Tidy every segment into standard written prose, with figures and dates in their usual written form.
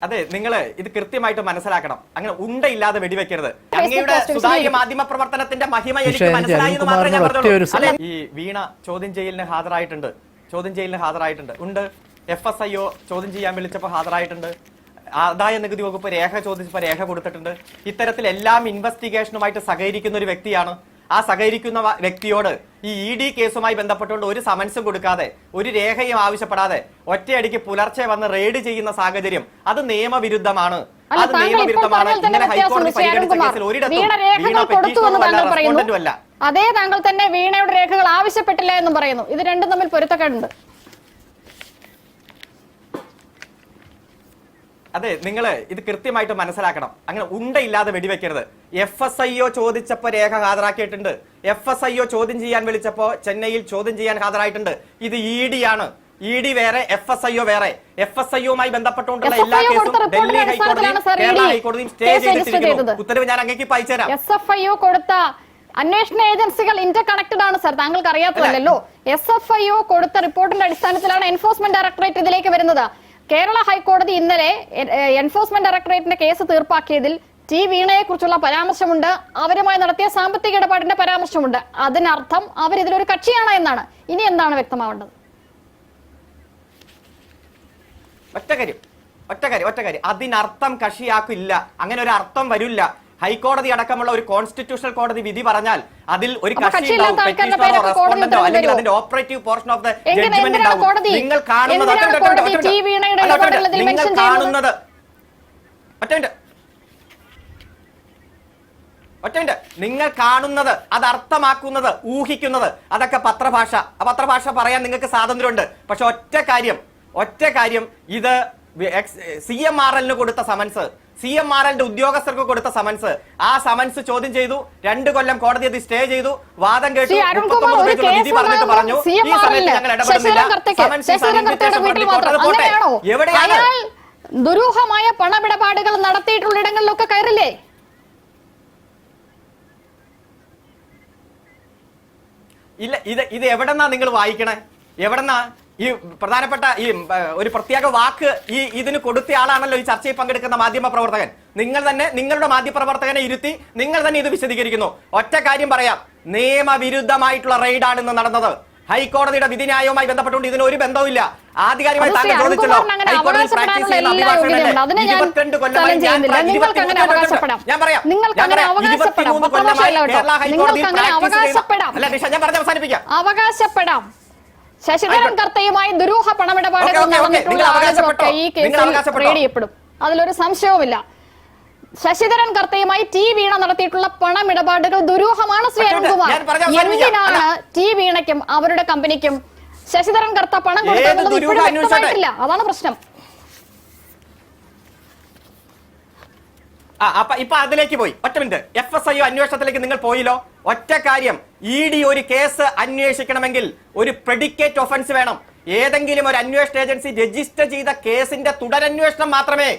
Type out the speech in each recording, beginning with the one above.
അതെ, നിങ്ങള് ഇത് കൃത്യമായിട്ട് മനസ്സിലാക്കണം. അങ്ങനെ ഉണ്ടയില്ലാതെ വെടിവെക്കരുത്. അങ്ങയുടെ സുതാര്യ മാധ്യമ പ്രവർത്തനത്തിന്റെ മഹിമ എനിക്ക് മനസ്സിലായി എന്ന് മാത്രമേ ഞാൻ പറഞ്ഞുള്ളൂ. അല്ലെ, ഈ വീണ ചോദ്യം ചെയ്യലിന് ഹാജരായിട്ടുണ്ട്. ഉണ്ട്. FSIO ചോദ്യം ചെയ്യാൻ വിളിച്ചപ്പോൾ ഹാജരായിട്ടുണ്ട്. ആദായ നികുതി വകുപ്പ് രേഖ ചോദിച്ചപ്പോൾ രേഖ കൊടുത്തിട്ടുണ്ട്. ഇത്തരത്തിൽ എല്ലാം ഇൻവെസ്റ്റിഗേഷനുമായിട്ട് സഹകരിക്കുന്ന ഒരു വ്യക്തിയാണ്. ആ സഹകരിക്കുന്ന വ്യക്തിയോട് ഈ ED കേസുമായി ബന്ധപ്പെട്ടുകൊണ്ട് ഒരു സമൻസും കൊടുക്കാതെ ഒരു രേഖയും ആവശ്യപ്പെടാതെ ഒറ്റയടിക്ക് പുലർച്ചെ വന്ന് റെയ്ഡ് ചെയ്യുന്ന സാഹചര്യം അത് നിയമവിരുദ്ധമാണ്. അത് നിയമവിരുദ്ധമാണ്. ഇന്നലെ ഹൈക്കോടതി പരിഗണിച്ച കേസിൽ ഒരിടത്തും വീണ പെറ്റീഷനുമല്ല. അതേ താങ്കൾ തന്നെ വീണയുടെ രേഖകൾ ആവശ്യപ്പെട്ടില്ല എന്നും പറയുന്നു. ഇത് രണ്ടും തമ്മിൽ പൊരുത്തക്കേടുണ്ട്. അതെ, നിങ്ങള് ഇത് കൃത്യമായിട്ട് മനസ്സിലാക്കണം. അങ്ങനെ ഉണ്ടയില്ലാതെ വെടിവെക്കരുത്. FSIO ചോദിച്ചപ്പോ രേഖ ഹാജരാക്കിയിട്ടുണ്ട്. FSIO ചോദ്യം ചെയ്യാൻ വിളിച്ചപ്പോ ചെന്നൈയിൽ ചോദ്യം ചെയ്യാൻ ഹാജരായിട്ടുണ്ട്. ഇത് ED ആണ്. ED വേറെ, FSIO വേറെ. FSIOയുമായി ബന്ധപ്പെട്ടുകൊണ്ടുള്ള എല്ലാ കേസും ഡൽഹി ഹൈക്കോടതിയും കേരള ഹൈക്കോടതിയും സ്റ്റേ ചെയ്തിരിക്കുന്നു. ഉത്തരവ് ഞാൻ അങ്ങേക്ക് അയച്ചുതരാം. SFIO കൊടുത്ത അന്വേഷണ ഏജൻസികൾ ഇന്റർ കണക്റ്റഡ് ആണ് സർ, താങ്കൾക്ക് അറിയാത്തതല്ലോ. SFIO കൊടുത്ത റിപ്പോർട്ടിന്റെ അടിസ്ഥാനത്തിലാണ് എൻഫോഴ്സ്മെന്റ് ഡയറക്ടറേറ്റ് ഇതിലേക്ക് വരുന്നത്. കേരള ഹൈക്കോടതി ഇന്നലെ എൻഫോഴ്സ്മെന്റ് ഡയറക്ടറേറ്റിന്റെ കേസ് തീർപ്പാക്കിയതിൽ വീണയെ കുറിച്ചുള്ള പരാമർശമുണ്ട്, അവരുമായി നടത്തിയ സാമ്പത്തിക ഇടപാടിന്റെ പരാമർശമുണ്ട്. അതിനർത്ഥം അവരിതിലൊരു കക്ഷിയാണ് എന്നാണ്. ഇനി എന്താണ് വ്യക്തമാവേണ്ടത്? ഒറ്റ കാര്യം അതിനർത്ഥം കക്ഷിയാക്കില്ല. അങ്ങനെ ഒരു അർത്ഥം വരില്ല. ഹൈക്കോടതി അടക്കമുള്ള ഒരു കോൺസ്റ്റിറ്റ്യൂഷണൽ കോടതി വിധി പറഞ്ഞാൽ അതിൽ ഒരു കക്ഷി റെസ്പോണ്ടന്റോ അല്ലെങ്കിൽ അതിന്റെ operative portion of the judgment ഉണ്ടാവും. നിങ്ങൾ കാണുന്നത് നിങ്ങൾ കാണുന്നത് അത് അർത്ഥമാക്കുന്നത് ഊഹിക്കുന്നത് അതൊക്കെ പത്രഭാഷ. ആ പത്രഭാഷ പറയാൻ നിങ്ങൾക്ക് സ്വാതന്ത്ര്യമുണ്ട്. പക്ഷെ ഒറ്റ കാര്യം ഇത് CMRL കൊടുത്ത സമൻസ്, CMRL ഉദ്യോഗസ്ഥർക്ക് കൊടുത്ത സമൻസ്, ആ സമൻസ് ചോദ്യം ചെയ്തു. 2 കൊല്ലം കോടതി അത് സ്റ്റേ ചെയ്തു. വാദം കേട്ടു. 39 പേജുള്ള വിധി പറഞ്ഞിട്ട് പറഞ്ഞു ഈ സമയത്ത് ഞങ്ങൾ ഇടപെടുന്നില്ല. എവിടെയാണ് ദുരൂഹമായ പണമിടപാടുകൾ നടത്തിയിട്ടുള്ള ഇടങ്ങളിലൊക്കെ കയറില്ലേ? ഇല്ല. ഇത് എവിടെന്നാ നിങ്ങൾ വായിക്കണേ? എവിടെന്നാ ഈ പ്രധാനപ്പെട്ട ഈ ഒരു പ്രത്യേക വാക്ക് ഇതിന് കൊടുത്ത ആളാണല്ലോ ഈ ചർച്ചയിൽ പങ്കെടുക്കുന്ന മാധ്യമ പ്രവർത്തകൻ. നിങ്ങൾ തന്നെ നിങ്ങളുടെ മാധ്യമ പ്രവർത്തകനെ ഇരുത്തി നിങ്ങൾ തന്നെ ഇത് വിശദീകരിക്കുന്നു. ഒറ്റ കാര്യം പറയാം, നിയമവിരുദ്ധമായിട്ടുള്ള റെയ്ഡാണ് ഇന്ന് നടന്നത്. ഹൈക്കോടതിയുടെ വിധിന്യായവുമായി ബന്ധപ്പെട്ടുകൊണ്ട് ഇതിന് ഒരു ബന്ധവുമില്ല. ആധികാരികമായി താങ്കൾ ചോദിച്ചല്ലോ, ഹൈക്കോടതിയിൽ പ്രാക്ടീസ് ചെയ്യുന്ന അഭിഭാഷകനല്ലേ 22 കൊല്ലമായി ഞാൻ 23 കൊല്ലമായി കേരള ഹൈക്കോടതിയിൽ അല്ല നിഷ, ഞാൻ പറഞ്ഞ് അവസാനിപ്പിക്കാം. അവകാശപ്പെടാം. ശശിധരൻ കർത്തയുമായി ദുരൂഹ പണമിടപാടുകൾ നടന്നിട്ടുള്ള ആളുകളൊക്കെ ഈ കേസിൽ റെയ്ഡ് ചെയ്യപ്പെടും. അതിലൊരു സംശയവുമില്ല. ശശിധരൻ കർത്തയുമായി വീണ നടത്തിയിട്ടുള്ള പണമിടപാടുകൾ ദുരൂഹമാണ്. ശ്രീ അരുൺകുമാർ, എന്തിനാണ് വീണയ്ക്കും അവരുടെ കമ്പനിക്കും ശശിധരൻ കർത്ത പണം കൊടുത്തത് ഇപ്പോഴും വ്യക്തമായിട്ടില്ല. അതാണ് പ്രശ്നം. ഇപ്പൊ അതിലേക്ക് പോയി. ഒറ്റ മിനിറ്റ്. FSIO അന്വേഷണത്തിലേക്ക് നിങ്ങൾ പോയില്ലോ. ഒറ്റ കാര്യം, ED ഒരു കേസ് അന്വേഷിക്കണമെങ്കിൽ ഒരു പ്രെഡിക്കേറ്റ് ഒഫൻസ് വേണം. ഏതെങ്കിലും ഒരു അന്വേഷണ ഏജൻസി രജിസ്റ്റർ ചെയ്ത കേസിന്റെ തുടരന്വേഷണം മാത്രമേ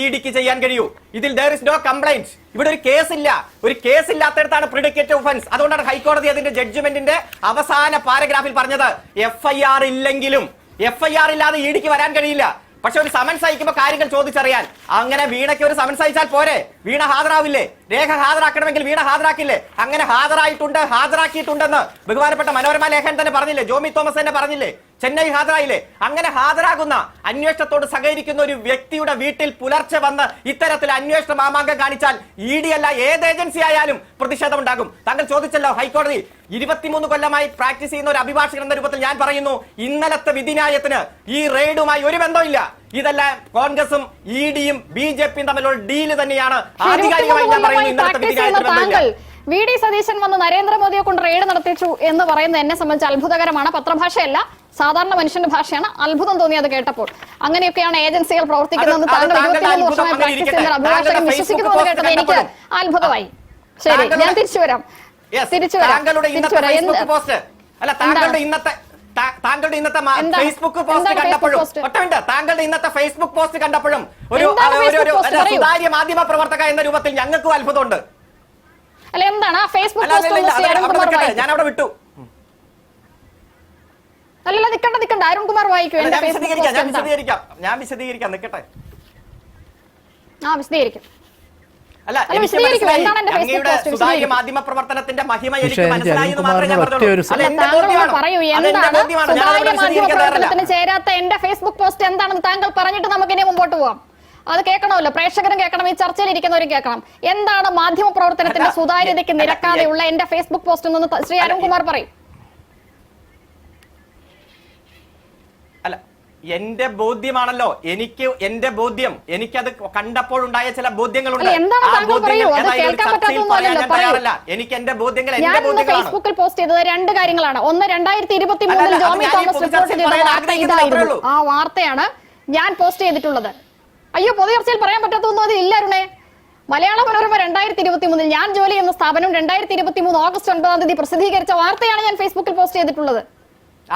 EDക്ക് ചെയ്യാൻ കഴിയൂ. ഇതിൽ there is no complaint. ഇവിടെ ഒരു കേസില്ല. ഒരു കേസില്ലാത്തടത്താണ് പ്രെഡിക്കേറ്റ് ഒഫൻസ്. അതുകൊണ്ടാണ് ഹൈക്കോടതി അതിന്റെ ജഡ്ജ്മെന്റിന്റെ അവസാന പാരഗ്രാഫിൽ പറഞ്ഞത് FIR ഇല്ലെങ്കിലും FIR ഇല്ലാതെ EDക്ക് വരാൻ കഴിയില്ല. പക്ഷെ ഒരു സമൻസ് അയക്കുമ്പോൾ കാര്യങ്ങൾ ചോദിച്ചറിയാൻ. അങ്ങനെ വീണയ്ക്ക് ഒരു സമൻസ് അയച്ചാൽ പോരെ? വീണ ഹാജരാവില്ലേ? രേഖ ഹാജരാക്കണമെങ്കിൽ വീണ ഹാജരാക്കില്ലേ? അങ്ങനെ ഹാജരാക്കിയിട്ടുണ്ടെന്ന് ബഹുമാനപ്പെട്ട മനോരമ ലേഖൻ തന്നെ പറഞ്ഞില്ലേ? ജോമി തോമസ് തന്നെ പറഞ്ഞില്ലേ? ചെന്നൈ ഹാജരായില്ലേ? അങ്ങനെ ഹാജരാകുന്ന അന്വേഷണത്തോട് സഹകരിക്കുന്ന ഒരു വ്യക്തിയുടെ വീട്ടിൽ പുലർച്ചെ വന്ന് ഇത്തരത്തിൽ അന്വേഷണ മാമാങ്കം കാണിച്ചാൽ ED അല്ല ഏത് ഏജൻസി ആയാലും പ്രതിഷേധം ഉണ്ടാകും. താങ്കൾ ചോദിച്ചല്ലോ, ഹൈക്കോടതി 23 കൊല്ലമായി പ്രാക്ടീസ് ചെയ്യുന്ന ഒരു അഭിഭാഷകൻ എന്ന രൂപത്തിൽ ഞാൻ പറയുന്നു, ഇന്നലത്തെ വിധിന്യായത്തിന് ഈ റെയ്ഡുമായി ഒരു ബന്ധമില്ല. ഇതെല്ലാം കോൺഗ്രസും EDയും BJPയും തമ്മിലുള്ള ഡീല് തന്നെയാണ്. ആധികാരികമായി ഞാൻ പറയുന്നു, ഇന്നലത്തെ വിധിന്യായത്തിന് ബന്ധമില്ല. VD സതീശൻ വന്ന് നരേന്ദ്രമോദിയെ കൊണ്ട് റെയ്ഡ് നടത്തിച്ചു എന്ന് പറയുന്നത് എന്നെ സംബന്ധിച്ച് അത്ഭുതകരമാണ്. പത്രഭാഷയല്ല, സാധാരണ മനുഷ്യന്റെ ഭാഷയാണ്. അത്ഭുതം തോന്നിയത് കേട്ടപ്പോൾ. അങ്ങനെയൊക്കെയാണ് ഏജൻസികൾ പ്രവർത്തിക്കുന്നത്. താങ്കൾ 23 വർഷമായി പ്രാക്ടീസ് ചെയ്യുന്ന അഭിഭാഷകൻ വിശ്വസിക്കുന്നത് കേട്ടത് എനിക്ക് അത്ഭുതമായി. ശരി, ഞാൻ തിരിച്ചു വരാം. താങ്കളുടെ ഇന്നത്തെ ഫേസ്ബുക്ക് പോസ്റ്റ് കണ്ടപ്പോഴും ഒരു സുതാര്യ മാധ്യമ പ്രവർത്തക എന്ന രൂപത്തിൽ ഞങ്ങൾക്കും അത്ഭുതമുണ്ട്. അല്ല, എന്താണ് ഫേസ്ബുക്ക് ഞാൻ അവിടെ വിട്ടു. അല്ലല്ല, നിക്കണ്ട അരുൺകുമാർ വായിക്കൂ. ഞാൻ വിശദീകരിക്കാം നിക്കട്ടെ. വിശദീകരിക്കും. അല്ല, എനിക്ക് മനസ്സിലായി അങ്ങയുടെ സുതാര്യ മാധ്യമ പ്രവർത്തനത്തിന്റെ മഹിമ എനിക്ക് മനസ്സിലായി എന്ന് മാത്രമേ ഞാൻ പറഞ്ഞുള്ളൂ. പറയൂ, എന്താണ് സുതാര്യ മാധ്യമ പ്രവർത്തനത്തിന് ചേരാത്ത എന്റെ ഫേസ്ബുക്ക് പോസ്റ്റ് എന്താണെന്ന് താങ്കൾ പറഞ്ഞിട്ട് നമുക്ക് ഇനി മുമ്പോട്ട് പോവാം. അത് കേൾക്കണമല്ലോ, പ്രേക്ഷകരും കേൾക്കണം, ഈ ചർച്ചയിൽ ഇരിക്കുന്നവരും കേൾക്കണം. എന്താണ് മാധ്യമ പ്രവർത്തനത്തിന്റെ സുതാര്യതയ്ക്ക് നിരക്കാതെയുള്ള എന്റെ ഫേസ്ബുക്ക് പോസ്റ്റ് എന്ന് ശ്രീ അരുൺകുമാർ പറയും. അല്ല, എന്റെ ബോധ്യമാണല്ലോ, എന്റെ ബോധ്യം, എനിക്കത് കണ്ടപ്പോൾ ഉണ്ടായ ചില ബോധ്യങ്ങളുണ്ട്. എനിക്ക് എന്റെ ബോധ്യങ്ങൾ ഫേസ്ബുക്കിൽ പോസ്റ്റ് ചെയ്തത് രണ്ട് കാര്യങ്ങളാണ്. ഒന്ന്, 2023 ജോമി തോമസ് റിപ്പോർട്ട് ചെയ്ത വാർത്ത ഇതായിരുന്നു. ആ വാർത്തയാണ് ഞാൻ പോസ്റ്റ് ചെയ്തിട്ടുള്ളത്. അയ്യോ, പൊതുചർച്ചയിൽ പറയാൻ പറ്റാത്തൊന്നും അത് ഇല്ല അരുണേ. മലയാള മനോരമ 2023 ഞാൻ ജോലി ചെയ്യുന്ന സ്ഥാപനം 2023 ഓഗസ്റ്റ് 9 പ്രസിദ്ധീകരിച്ച വാർത്തയാണ് ഞാൻ ഫേസ്ബുക്കിൽ പോസ്റ്റ് ചെയ്തിട്ടുള്ളത്.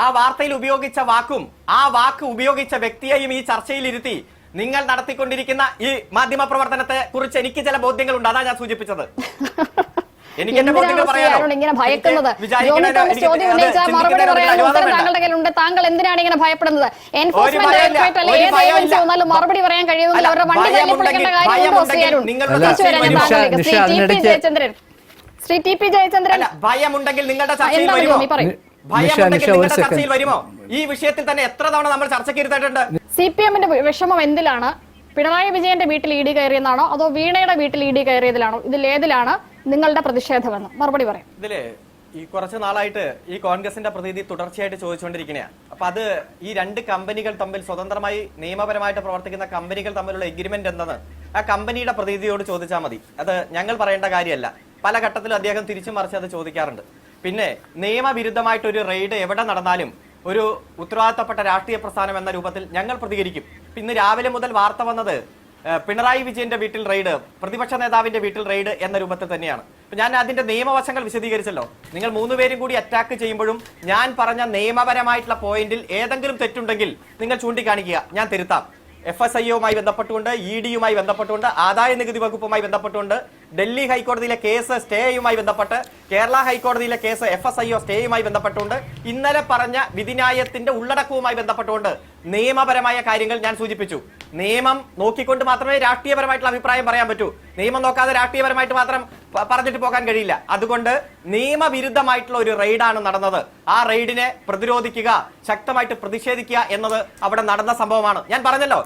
ആ വാർത്തയിൽ ഉപയോഗിച്ച വാക്കും ആ വാക്ക് ഉപയോഗിച്ച വ്യക്തിയെയും ഈ ചർച്ചയിൽ ഇരുത്തി നിങ്ങൾ നടത്തിക്കൊണ്ടിരിക്കുന്ന ഈ മാധ്യമ പ്രവർത്തനത്തെ കുറിച്ച് എനിക്ക് ചില ബോധ്യങ്ങളുണ്ട്. അതാ ഞാൻ സൂചിപ്പിച്ചത്. എനിക്ക് എന്റെ ബോധ്യങ്ങൾ പറയാനോ ഇങ്ങനെ ഭയക്കുന്നത്? താങ്കളുടെ കയ്യിലുണ്ട്. താങ്കൾ എന്തിനാണ് ഇങ്ങനെ ഭയപ്പെടുന്നത്? എൻഫോഴ്സ്മെന്റ് ഡയറക്ടറേറ്റ് അല്ലെ ഏത് ഏജൻസി വന്നാലും മറുപടി പറയാൻ കഴിയുന്നില്ല. അവരുടെ വണ്ടി തല്ലിപ്പൊളിക്കേണ്ട കാര്യമുണ്ടോ? ശ്രീ ടി പി ജയചന്ദ്രൻ, ഭയമുണ്ടെങ്കിൽ നിങ്ങളുടെ ചർച്ചയിൽ വരുമോ? ഈ വിഷയത്തിൽ തന്നെ എത്ര തവണ നമ്മൾ ചർച്ചയ്ക്ക് ഇരുത്തിയിട്ടുണ്ട്. CPM-ന്റെ വിഷമം എന്തിലാണ്? പിണറായി വിജയന്റെ വീട്ടിൽ ഇഡി കയറിയെന്നാണോ അതോ വീണയുടെ വീട്ടിൽ ഇഡി കയറിയതിലാണോ? ഇതിലേതിലാണ് നിങ്ങളുടെ പ്രതിഷേധമെന്ന് മറുപടി പറയാം. ഇതില് ഈ കുറച്ച് നാളായിട്ട് ഈ കോൺഗ്രസിന്റെ പ്രതിനിധി തുടർച്ചയായിട്ട് ചോദിച്ചുകൊണ്ടിരിക്കുകയാണ്. അപ്പൊ അത് ഈ രണ്ട് കമ്പനികൾ തമ്മിൽ സ്വതന്ത്രമായി നിയമപരമായിട്ട് പ്രവർത്തിക്കുന്ന കമ്പനികൾ തമ്മിലുള്ള എഗ്രിമെന്റ് എന്തെന്ന് ആ കമ്പനിയുടെ പ്രതിനിധിയോട് ചോദിച്ചാൽ മതി. അത് ഞങ്ങൾ പറയേണ്ട കാര്യമല്ല. പല ഘട്ടത്തിലും അദ്ദേഹം തിരിച്ചു മറിച്ച് അത് ചോദിക്കാറുണ്ട്. പിന്നെ നിയമവിരുദ്ധമായിട്ട് ഒരു റെയ്ഡ് എവിടെ നടന്നാലും ഒരു ഉത്തരവാദിത്തപ്പെട്ട രാഷ്ട്രീയ പ്രസ്ഥാനം എന്ന രൂപത്തിൽ ഞങ്ങൾ പ്രതികരിക്കും. ഇന്ന് രാവിലെ മുതൽ വാർത്ത വന്നത് പിണറായി വിജയന്റെ വീട്ടിൽ റെയ്ഡ്, പ്രതിപക്ഷ നേതാവിന്റെ വീട്ടിൽ റെയ്ഡ് എന്ന രൂപത്തിൽ തന്നെയാണ്. ഞാൻ അതിന്റെ നിയമവശങ്ങൾ വിശദീകരിച്ചല്ലോ. നിങ്ങൾ മൂന്നുപേരും കൂടി അറ്റാക്ക് ചെയ്യുമ്പോഴും ഞാൻ പറഞ്ഞ നിയമപരമായിട്ടുള്ള പോയിന്റിൽ ഏതെങ്കിലും തെറ്റുണ്ടെങ്കിൽ നിങ്ങൾ ചൂണ്ടിക്കാണിക്കുക, ഞാൻ തിരുത്താം. FSIയുമായി ബന്ധപ്പെട്ടുകൊണ്ട്, EDയുമായി ബന്ധപ്പെട്ടുകൊണ്ട്, ആദായ നികുതി വകുപ്പുമായി ബന്ധപ്പെട്ടുകൊണ്ട്, ഡൽഹി ഹൈക്കോടതിയിലെ കേസ് സ്റ്റേയുമായി ബന്ധപ്പെട്ട്, കേരള ഹൈക്കോടതിയിലെ കേസ് FSIO സ്റ്റേയുമായി ബന്ധപ്പെട്ടുകൊണ്ട്, ഇന്നലെ പറഞ്ഞ വിധിന്യായത്തിന്റെ ഉള്ളടക്കവുമായി ബന്ധപ്പെട്ടുകൊണ്ട് നിയമപരമായ കാര്യങ്ങൾ ഞാൻ സൂചിപ്പിച്ചു. നിയമം നോക്കിക്കൊണ്ട് മാത്രമേ രാഷ്ട്രീയപരമായിട്ടുള്ള അഭിപ്രായം പറയാൻ പറ്റൂ. നിയമം നോക്കാതെ രാഷ്ട്രീയപരമായിട്ട് മാത്രം പറഞ്ഞിട്ട് പോകാൻ കഴിയില്ല. അതുകൊണ്ട് നിയമവിരുദ്ധമായിട്ടുള്ള ഒരു റെയ്ഡാണ് നടന്നത്. ആ റെയ്ഡിനെ പ്രതിരോധിക്കുക, ശക്തമായിട്ട് പ്രതിഷേധിക്കുക എന്നത് അവിടെ നടന്ന സംഭവമാണ്. ഞാൻ പറഞ്ഞല്ലോ,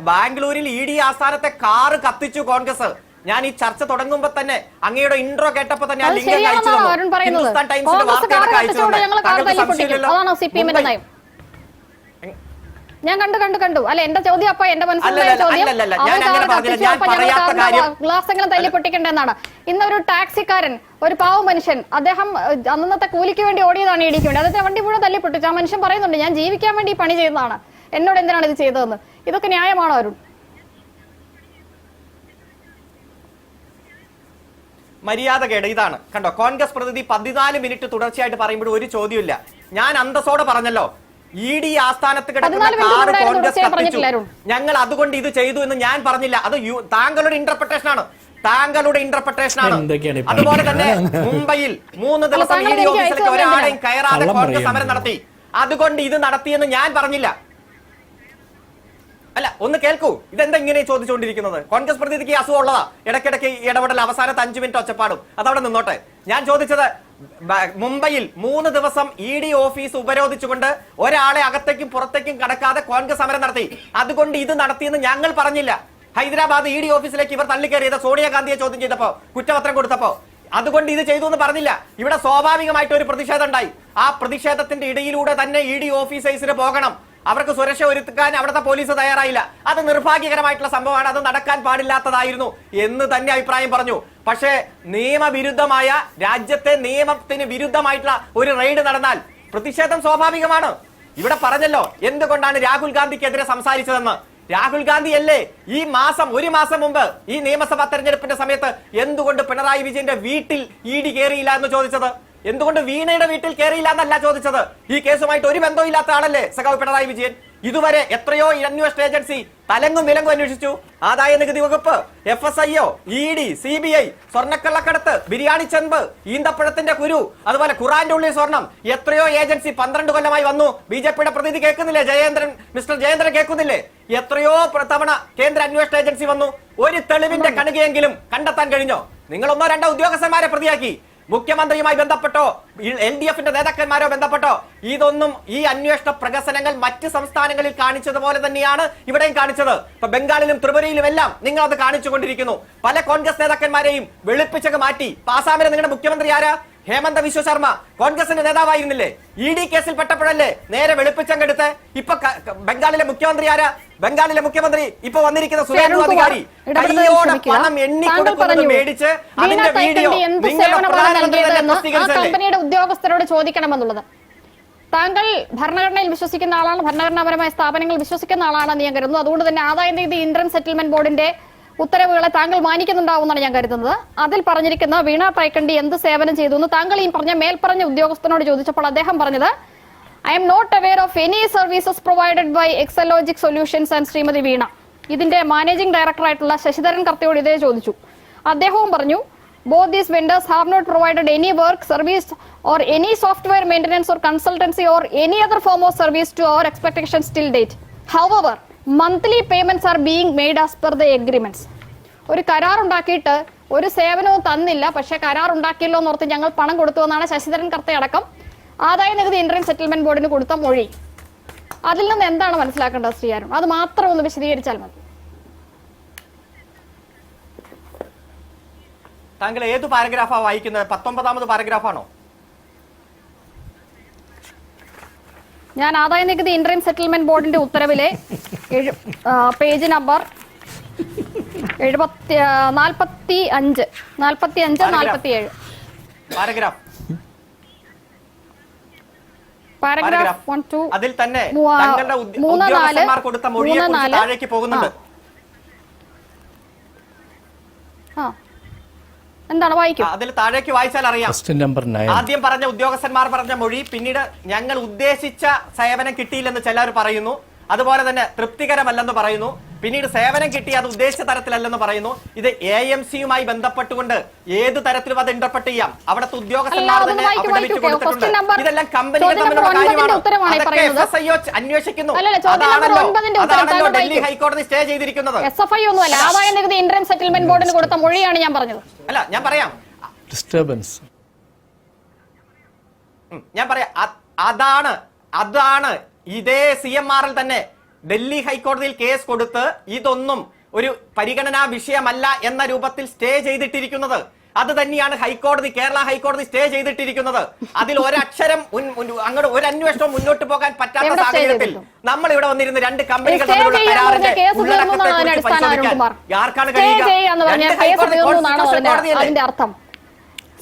ബാംഗ്ലൂരിൽ ED ആസ്ഥാനത്തെ കാറ് കത്തിച്ചു കോൺഗ്രസ്. ഞാൻ ഈ ചർച്ച തുടങ്ങുമ്പോ തന്നെ അങ്ങയുടെ ഇൻട്രോ കേട്ടപ്പോ തന്നെ ആ ലിങ്ക് അയച്ചു തന്നു. ഹിന്ദുസ്ഥാൻ ടൈംസിന്റെ വാർത്തയൊക്കെ അയച്ചു തന്നു. ഞാൻ കണ്ടു അല്ല, എന്റെ ചോദ്യം അപ്പൊ എന്റെ മനസ്സിലായ ചോദ്യം ഗ്ലാസെങ്കിലും തല്ലി പൊട്ടിക്കണ്ടെന്നാണ്. ഇന്നൊരു ടാക്സിക്കാരൻ, ഒരു പാവ മനുഷ്യൻ, അദ്ദേഹം അന്നത്തെ കൂലിക്ക് വേണ്ടി ഓടിയതാണ് ഇടിക്ക് വേണ്ടി. അദ്ദേഹത്തെ വണ്ടി മുഴുവൻ തല്ലി പൊട്ടിച്ചു. ആ മനുഷ്യൻ പറയുന്നുണ്ട്, ഞാൻ ജീവിക്കാൻ വേണ്ടി പണി ചെയ്യുന്നതാണ്, എന്നോട് എന്തിനാണ് ഇത് ചെയ്തതെന്ന്. ഇതൊക്കെ ന്യായമാണോ അരുൺ? മര്യാദകേട് ഇതാണ്. കണ്ടോ, കോൺഗ്രസ് പ്രതിനിധി 14 മിനിറ്റ് തുടർച്ചയായിട്ട് പറയുമ്പോൾ ഒരു ചോദ്യമില്ല. ഞാൻ അന്തസ്സോടെ പറഞ്ഞല്ലോ, ED ആസ്ഥാനത്ത് കിടക്കുന്ന കാർ കോൺഗ്രസ് കത്തിച്ചു, ഞങ്ങൾ അതുകൊണ്ട് ഇത് ചെയ്തു എന്ന് ഞാൻ പറഞ്ഞില്ല. അത് താങ്കളുടെ ഇന്റർപ്രിട്ടേഷൻ ആണ്. അതുപോലെ തന്നെ മുംബൈയിൽ 3 ദിവസം ED ഓഫീസിലേക്ക് ഒരാളെയും കയറാതെ കോൺഗ്രസ് സമരം നടത്തി, അതുകൊണ്ട് ഇത് നടത്തിയെന്ന് ഞാൻ പറഞ്ഞില്ല. അല്ല, ഒന്ന് കേൾക്കൂ, ഇതെന്താ ഇങ്ങനെ ചോദിച്ചുകൊണ്ടിരിക്കുന്നത്? കോൺഗ്രസ് പ്രതിനിധിക്ക് അസുഖമുള്ളതാ, ഇടയ്ക്കിടയ്ക്ക് ഇടപെടൽ, അവസാനത്തെ 5 മിനിറ്റ് ഒച്ചപ്പാടും, അതവിടെ നിന്നോട്ടെ. ഞാൻ ചോദിച്ചത്, മുംബൈയിൽ 3 ദിവസം ED ഓഫീസ് ഉപരോധിച്ചുകൊണ്ട് ഒരാളെ അകത്തേക്കും പുറത്തേക്കും കടക്കാതെ കോൺഗ്രസ് സമരം നടത്തി, അതുകൊണ്ട് ഇത് നടത്തിയെന്ന് ഞങ്ങൾ പറഞ്ഞില്ല. ഹൈദരാബാദ് ED ഓഫീസിലേക്ക് ഇവർ തള്ളിക്കയറിയത് സോണിയാഗാന്ധിയെ ചോദ്യം ചെയ്തപ്പോ, കുറ്റപത്രം കൊടുത്തപ്പോ, അതുകൊണ്ട് ഇത് ചെയ്തു എന്ന് പറഞ്ഞില്ല. ഇവിടെ സ്വാഭാവികമായിട്ട് ഒരു പ്രതിഷേധം ഉണ്ടായി. ആ പ്രതിഷേധത്തിന്റെ ഇടയിലൂടെ തന്നെ ED ഓഫീസേഴ്സിന് പോകണം. അവർക്ക് സുരക്ഷ ഒരുക്കാൻ അവിടുത്തെ പോലീസ് തയ്യാറായില്ല. അത് നിർഭാഗ്യകരമായിട്ടുള്ള സംഭവമാണ്, അത് നടക്കാൻ പാടില്ലാത്തതായിരുന്നു എന്ന് തന്നെ അഭിപ്രായം പറഞ്ഞു. പക്ഷേ നിയമവിരുദ്ധമായ, രാജ്യത്തെ നിയമത്തിന് വിരുദ്ധമായിട്ടുള്ള ഒരു റെയ്ഡ് നടന്നാൽ പ്രതിഷേധം സ്വാഭാവികമാണ്. ഇവിടെ പറഞ്ഞല്ലോ എന്തുകൊണ്ടാണ് രാഹുൽ ഗാന്ധിക്കെതിരെ സംസാരിച്ചതെന്ന്. രാഹുൽ ഗാന്ധി അല്ലേ ഒരു മാസം മുമ്പ് ഈ നിയമസഭാ തെരഞ്ഞെടുപ്പിന്റെ സമയത്ത് എന്തുകൊണ്ട് പിണറായി വിജയന്റെ വീട്ടിൽ ED കയറിയില്ല എന്ന് ചോദിച്ചത്? എന്തുകൊണ്ട് വീണയുടെ വീട്ടിൽ കയറിയില്ല എന്നല്ല ചോദിച്ചത്. ഈ കേസുമായിട്ട് ഒരു ബന്ധവും ഇല്ലാത്ത ആളല്ലേ സഖാവ് പിണറായി വിജയൻ? ഇതുവരെ എത്രയോ അന്വേഷണ ഏജൻസി തലങ്ങും വിലങ്ങും അന്വേഷിച്ചു. ആദായ നികുതി വകുപ്പ്, FSIO, ED, CBI, സ്വർണ്ണക്കള്ളക്കടത്ത്, ബിരിയാണി ചെമ്പ്, ഈന്തപ്പഴത്തിന്റെ കുരു, അതുപോലെ ഖുറാന്റെ ഉള്ളിൽ സ്വർണം, എത്രയോ ഏജൻസി 12 കൊല്ലമായി വന്നു. BJPയുടെ പ്രതിനിധി കേൾക്കുന്നില്ലേ? മിസ്റ്റർ ജയേന്ദ്രൻ കേൾക്കുന്നില്ലേ? എത്രയോ തവണ കേന്ദ്ര അന്വേഷണ ഏജൻസി വന്നു. ഒരു തെളിവിന്റെ കണികയെങ്കിലും കണ്ടെത്താൻ കഴിഞ്ഞോ? നിങ്ങൾ 1-2 ഉദ്യോഗസ്ഥന്മാരെ പ്രതിയാക്കി. മുഖ്യമന്ത്രിയുമായി ബന്ധപ്പെട്ടോ LDFന്റെ നേതാക്കന്മാരോ ബന്ധപ്പെട്ടോ ഇതൊന്നും ഈ അന്വേഷണ പ്രകസനങ്ങൾ മറ്റ് സംസ്ഥാനങ്ങളിൽ കാണിച്ചതുപോലെ തന്നെയാണ് ഇവിടെയും കാണിച്ചത്. ഇപ്പൊ ബംഗാളിലും ത്രിപുരയിലും എല്ലാം നിങ്ങൾ അത് കാണിച്ചുകൊണ്ടിരിക്കുന്നു. പല കോൺഗ്രസ് നേതാക്കന്മാരെയും വെളുപ്പിച്ചൊക്കെ മാറ്റി. ആസാമിലെ നിങ്ങളുടെ മുഖ്യമന്ത്രി ആരാ? ഹേമന്ത വിശ്വ ശർമ്മ കോൺഗ്രസിന്റെ നേതാവായിരുന്നില്ലേ? ED കേസിൽ പെട്ടപ്പോഴല്ലേ നേരെ വെളുപ്പിച്ചങ്ങെടുത്ത്. ഇപ്പൊ ബംഗാളിലെ മുഖ്യമന്ത്രി ആരാ? ബംഗാളിലെ മുഖ്യമന്ത്രി ഇപ്പൊ വന്നിരിക്കുന്ന സുരേന്ദ്ര അധികാരി കൈയോടെ പണം എണ്ണിക്കൊടുക്കുന്നത് മേടിച്ച് അതിന്റെ വീഡിയോ കമ്പനിയുടെ ഉദ്യോഗസ്ഥരോട് ചോദിക്കണമെന്നുള്ളത്. താങ്കൾ ഭരണഘടനയിൽ വിശ്വസിക്കുന്ന ആളാണ്, ഭരണഘടനാപരമായ സ്ഥാപനങ്ങളിൽ വിശ്വസിക്കുന്ന ആളാണെന്ന് ഞാൻ കരുതുന്നു. അതുകൊണ്ട് തന്നെ ആദായ നികുതി ഇന്റർൻ സെറ്റിൽമെന്റ് ബോർഡിന്റെ ഉത്തരവുകളെ താങ്കൾ മാനിക്കുന്നുണ്ടാവുമെന്നാണ് ഞാൻ കരുതുന്നത്. അതിൽ പറഞ്ഞിരിക്കുന്ന വീണ പൈക്കണ്ടി എന്ത് സേവനം ചെയ്തു എന്ന് താങ്കൾ ഈ മേൽപ്പറഞ്ഞ ഉദ്യോഗസ്ഥനോട് ചോദിച്ചപ്പോൾ അദ്ദേഹം പറഞ്ഞത്, I'm not aware of any services provided by Exalogic solutions and Shrimati Veena. ഇതിന്റെ മാനേജിംഗ് ഡയറക്ടർ ആയിട്ടുള്ള ശശിധരൻ കർത്തയോട് ഇതേ ചോദിച്ചു. അദ്ദേഹവും പറഞ്ഞു, both these vendors have not provided any work, service or any software maintenance or consultancy or any other form of service to our expectations till date. However, monthly payments are being made as per the agreements. ഒരു കരാർ ഉണ്ടാക്കിയിട്ട് ഒരു സേവനവും തന്നില്ല, പക്ഷെ കരാർ ഉണ്ടാക്കിയല്ലോ എന്നോർത്ത് ഞങ്ങൾ പണം കൊടുത്തു എന്നാണ് ശശിധരൻ കർത്തയടക്കം ആദായ നികുതി ഇന്റർൻ സെറ്റിൽമെന്റ് ബോർഡിന് കൊടുത്ത മൊഴി. അതിൽ നിന്ന് എന്താണ് മനസ്സിലാക്കേണ്ടത് ശ്രീ അരുൺ? അത് മാത്രം ഒന്ന് വിശദീകരിച്ചാൽ മതി. താങ്കൾ ഏത് പാരഗ്രാഫാ വായിക്കുന്നത്? 19ാമത് പാരഗ്രാഫാണോ? ഞാൻ ആദായ നികുതി ഇന്റർൻ സെറ്റിൽമെന്റ് ബോർഡിന്റെ ഉത്തരവിലെ പേജ് നമ്പർ 45, 47 പാരഗ്രാഫ് 1, 2 അതിൽ തന്നെ തങ്ങളുടെ ഉദ്യോഗസ്ഥന്മാർ കൊടുത്ത മൊഴിയെക്കുറിച്ച് താഴേക്ക് പോകുന്നുണ്ട്. എന്താണ് വായിക്കും? അതിൽ താഴേക്ക് വായിച്ചാൽ അറിയാം. ആദ്യം പറഞ്ഞ ഉദ്യോഗസ്ഥന്മാർ പറഞ്ഞ മൊഴി, പിന്നീട് ഞങ്ങൾ ഉദ്ദേശിച്ച സേവനം കിട്ടിയില്ലെന്ന് ചിലർ പറയുന്നു, അതുപോലെ തന്നെ തൃപ്തികരമല്ലെന്ന് പറയുന്നു, പിന്നീട് സേവനം കിട്ടി അത് ഉദ്ദേശിച്ച തരത്തിലല്ലെന്ന് പറയുന്നു. ഇത് AMCയുമായി ബന്ധപ്പെട്ടുകൊണ്ട് ഏത് തരത്തിലും അത് ഇന്റർപ്രറ്റ് ചെയ്യാം. അവിടുത്തെ ഉദ്യോഗസ്ഥന്മാർ തന്നെ കൊടുത്തിട്ടുണ്ട്. ഇതെല്ലാം കമ്പനികൾ തമ്മിലുള്ള കാര്യമാണ്. അതൊക്കെ FSIO അന്വേഷിക്കുന്നു. അതാണല്ലോ ഡൽഹി ഹൈക്കോടതി സ്റ്റേ ചെയ്തിരിക്കുന്നത്. SFI ഒന്നുമല്ല, ആദായ നികുതി ഇന്റർൻ സെറ്റിൽമെന്റ് ബോർഡിന് കൊടുത്ത മൊഴിയാണ് ഞാൻ പറഞ്ഞത്. അല്ല, ഞാൻ പറയാം, ഞാൻ പറയാം, അതാണ് ഇതേ CMRL തന്നെ ഡൽഹി ഹൈക്കോടതിയിൽ കേസ് കൊടുത്ത് ഇതൊന്നും ഒരു പരിഗണനാ വിഷയമല്ല എന്ന രൂപത്തിൽ സ്റ്റേ ചെയ്തിട്ടിരിക്കുന്നത്. അത് തന്നെയാണ് കേരള ഹൈക്കോടതി സ്റ്റേ ചെയ്തിട്ടിരിക്കുന്നത്. അതിൽ ഒരക്ഷരം അങ്ങോട്ട് ഒരു അന്വേഷണവും മുന്നോട്ട് പോകാൻ പറ്റാത്ത സാഹചര്യത്തിൽ നമ്മൾ ഇവിടെ വന്നിരുന്ന് 2 കമ്പനികൾ തമ്മിലുള്ള കരാറിന്റെ ആർക്കാണ് കഴിയുക?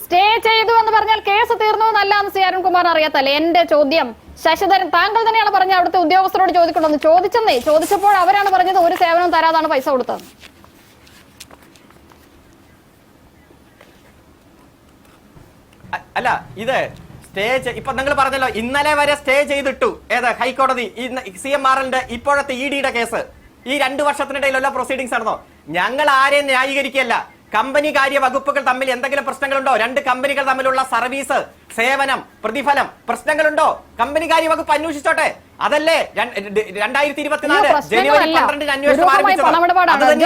സ്റ്റേ ചെയ്തു എന്ന് പറഞ്ഞാൽ കേസ് തീർന്നു എന്നല്ല എന്ന് ശ്രീ അരുൺകുമാർ അറിയാത്തല്ലേ? എന്റെ ചോദ്യം ശശിധരൻ, താങ്കൾ തന്നെയാണ് പറഞ്ഞത് അവിടുത്തെ ഉദ്യോഗസ്ഥരോട് ചോദിക്കണമെന്ന്. ചോദിച്ചപ്പോൾ അവരാണ് പറഞ്ഞത് ഒരു സേവനം തരാതാണ് പൈസ കൊടുത്തത്. അല്ല, ഇത് ഇപ്പൊ നിങ്ങൾ പറഞ്ഞല്ലോ ഇന്നലെ വരെ സ്റ്റേ ചെയ്തിട്ടു ഹൈക്കോടതി CMRLന്റെ ഇപ്പോഴത്തെ EDയുടെ കേസ്. ഈ 2 വർഷത്തിനിടയിലുള്ള പ്രൊസീഡിങ്സ് ആണെന്നോ? ഞങ്ങൾ ആരെയും ന്യായീകരിക്കുകയല്ല. കമ്പനി കാര്യ വകുപ്പുകൾ തമ്മിൽ എന്തെങ്കിലും പ്രശ്നങ്ങളുണ്ടോ? 2 കമ്പനികൾ തമ്മിലുള്ള സർവീസ്, സേവനം, പ്രതിഫലം പ്രശ്നങ്ങളുണ്ടോ? കമ്പനി കാര്യ വകുപ്പ് അന്വേഷിച്ചോട്ടെ. അതല്ലേ 2024 ജനുവരി 12 അന്വേഷണം ആരംഭിച്ചത്.